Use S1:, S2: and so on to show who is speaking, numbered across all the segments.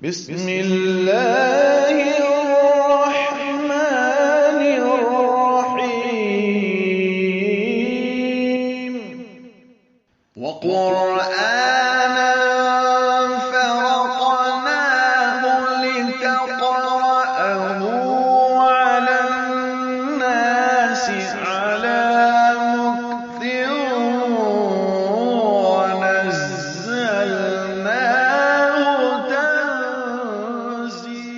S1: بسم الله الرحمن الرحيم وقرآنا فرقناه لتقرأه على الناس على مكث ونزلناه تنزيلا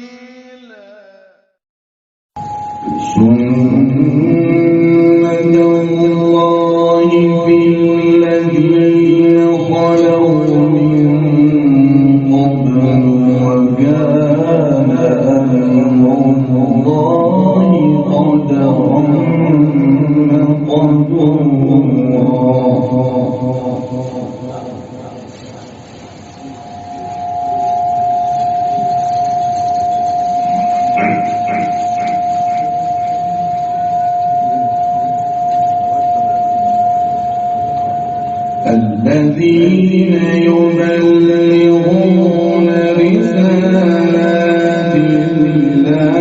S2: سنة الله في الذين خلوا من قبل وكان أمر الله قدرا مقدورا الذين يبلغون رسالات الله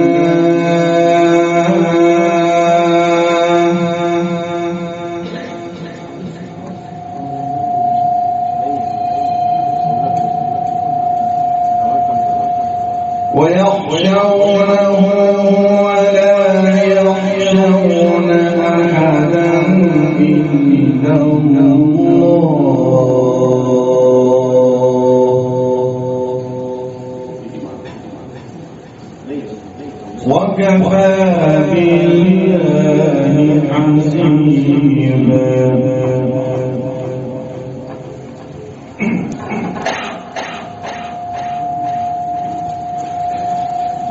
S2: ويخشونه ولا يخشون أحدا إلا وكفى بالله حسيبا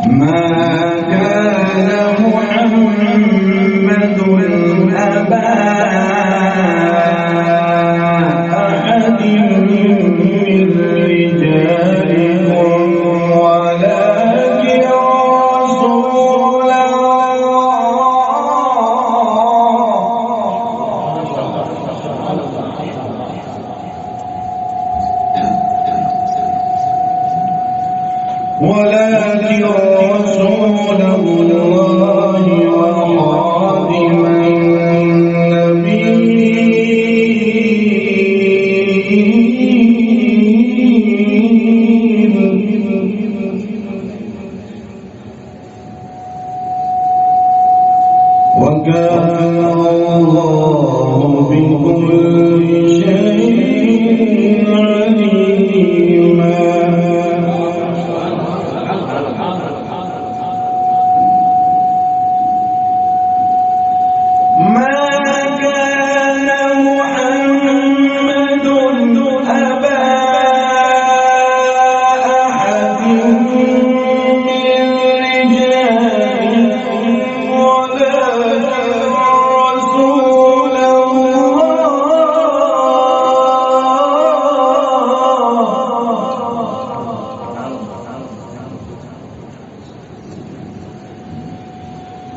S2: ما كان محمد أبا أحد من رجالكم ولكن رسول الله وخاتم النبيين وكان الله بكل شيء عليما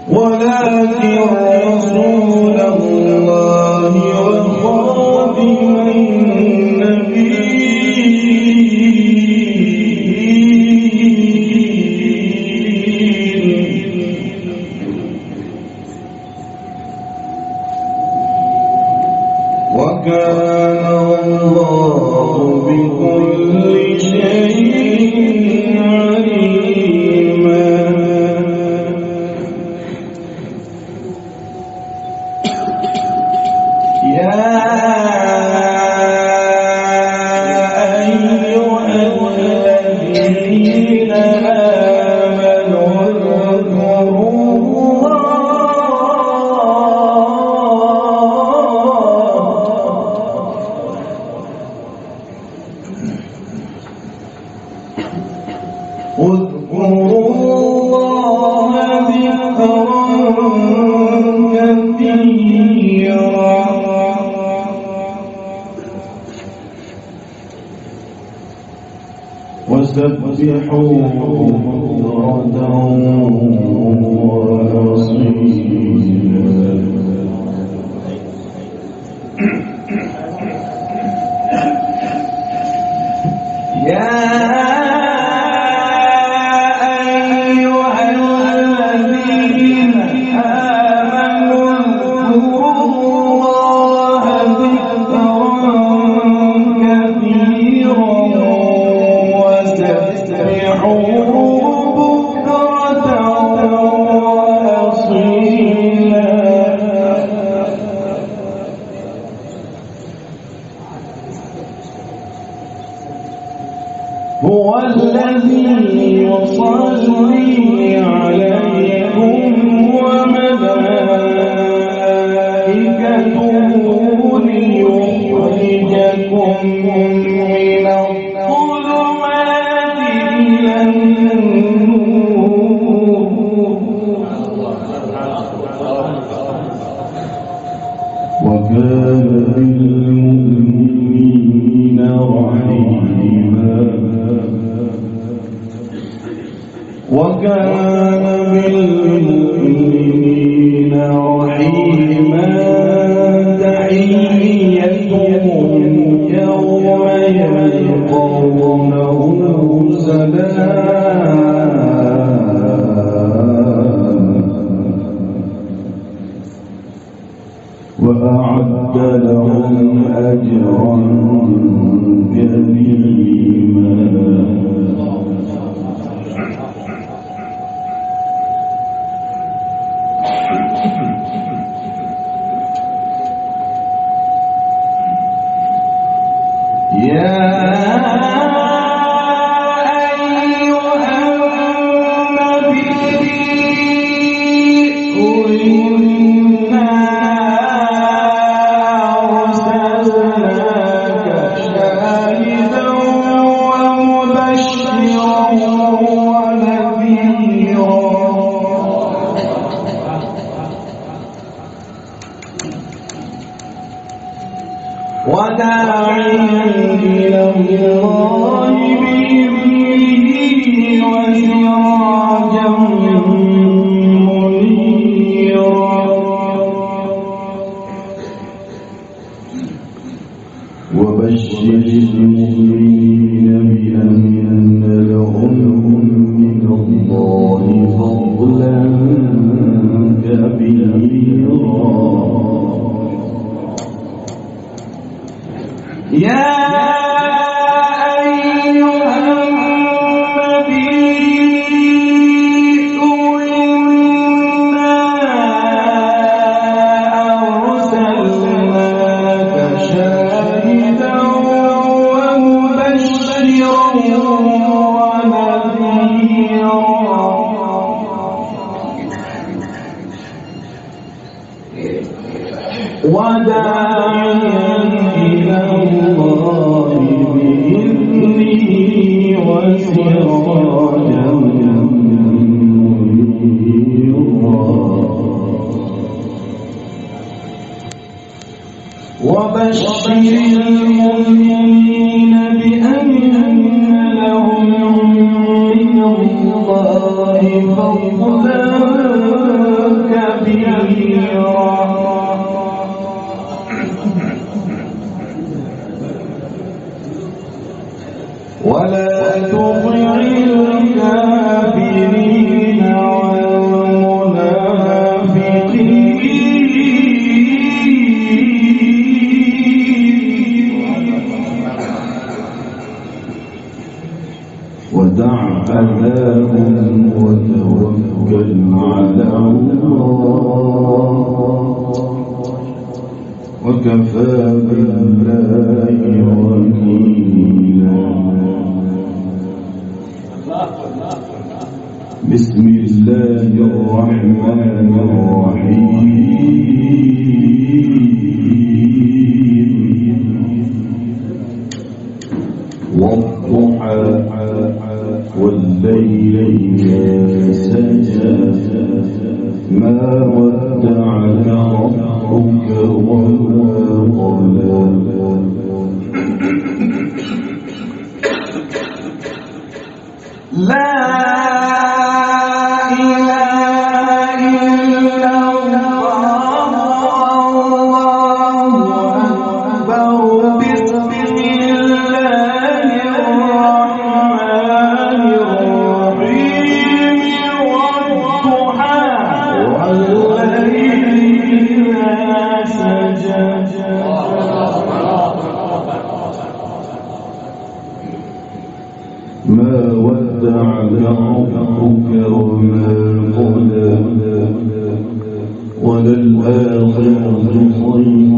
S2: ولكن رسول الله وخاتم النبيين وكان الله بكل شيء عليما اذكروا الله ذكرا كثيرا وسبحوه بكرة وأصيلا هو الذي يصلي عليكم وملائكته ليخرجكم من الظلمات إلى النور وكان بالمؤمنين رحيما وكان بالمؤمنين رحيما تحيتهم يوم يلقونه سلام وأعد لهم أجرا كريما وداعيا إلى الله بإذنه وسراجا منيرا وبشر المؤمنين بأن لهم من الله فضلا كبيرا يا أيها النبي إنا أرسلناك شاهدا ومبشرا ونذيرا وداعيا إلى الله بإذنه وسراجا منيرا وبشر المؤمنين بأن لهم من الله فضلا كبيرا ولا تطع الكافرين والمنافقين ودع أذاهم وتوكل على الله وكفى بالله وكيلا بسم الله الرحمن الرحيم والضحى والليل إذا سجى ما ودعك ربك وما قلى لا ما ودعك ربك وما قلى وللآخرة خير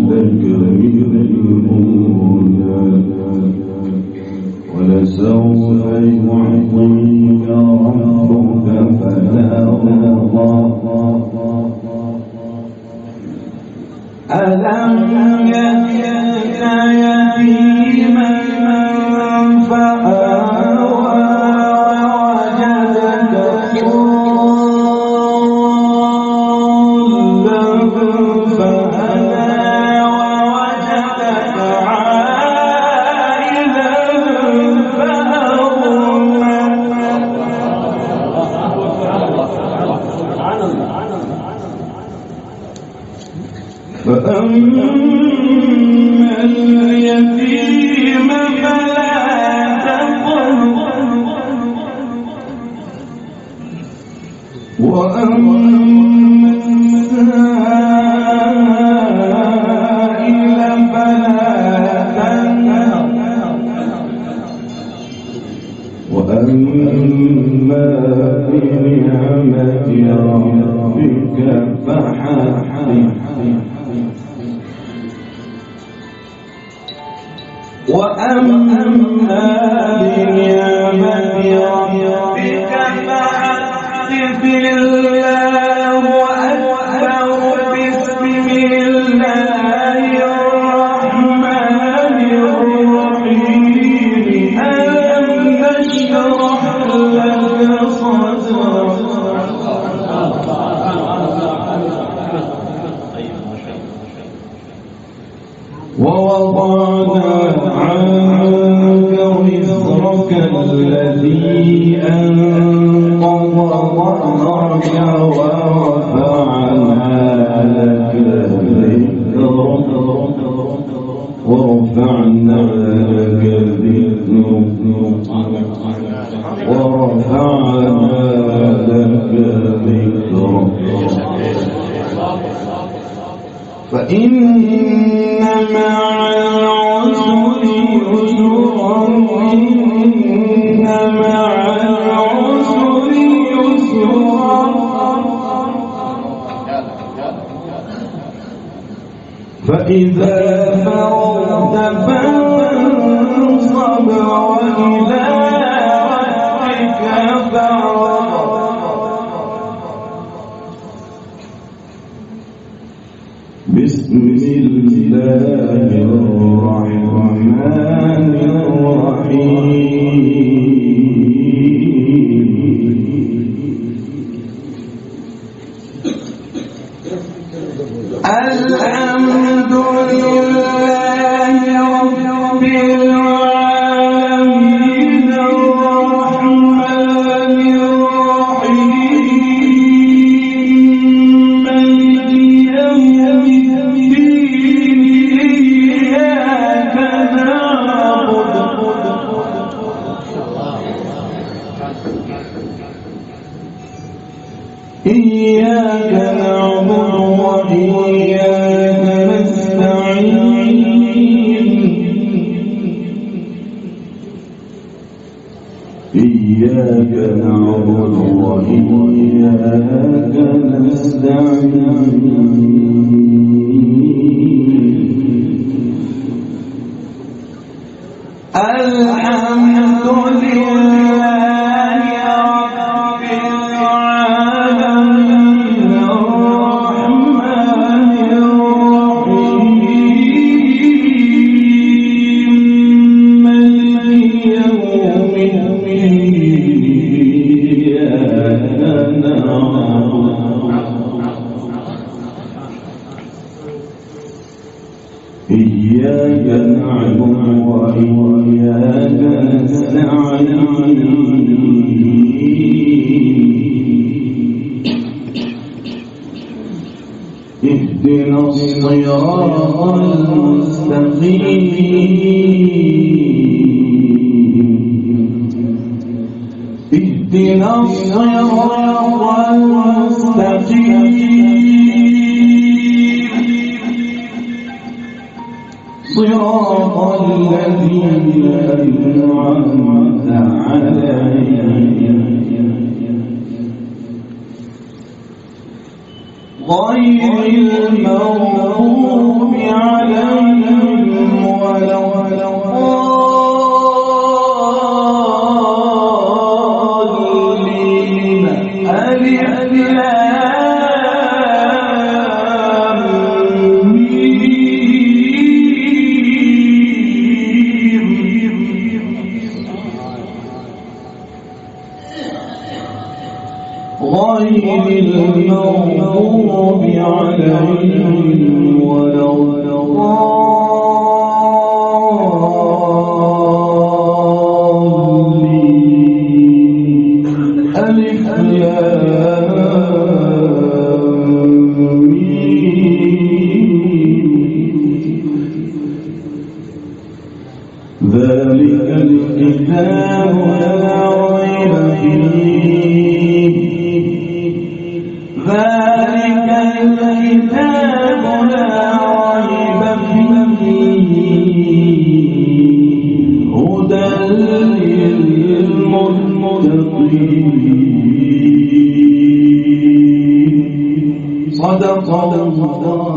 S2: لك من الأولى ولسوف يعطيك ربك فترضى ألم يجدك يتيما فآوى ووجدك ضالا فهدى ووجدك عائلا فأغنى فأما اليتيم فلا تقهر وأما السائل فلا تنهر وأما بنعمة ربك فحدث وأما بنعمة ربك فحدث الله أكبر بسم الله الرحمن الرحيم ألم نشرح لك صدرك ووضعنا عنك وزرك الذي أنقض ظهرك ورفعنا لك ذكرك ورفعنا لك ذكرك فإن مع العسر يسرا إن مع العسر يسرا فإذا فرغت فانصب وإلى ربك فارغب بسم الله الرحمن الرحيم الحمد لله رب العالمين الرحمن الرحيم مالك يوم الدين إياك نعبد وإياك نستعين إياك نعبد وإياك نستعين الحمد لله رب العالمين الرحمن الرحيم مالك يوم الدين إياك نعبد وإياك نستعين اهدنا الصراط المستقيم اهدنا الصراط المستقيم صراط الذين أنعمت عليهم غير المغضوب عليهم ولا الضالين ألف لام ميم غير المغضوب عليهم ولا الضالين ألف لام ميم ذلك الكتاب لا ريب فيه ذلك الكتاب لا ريب فيه هدى للمتقين صدق الله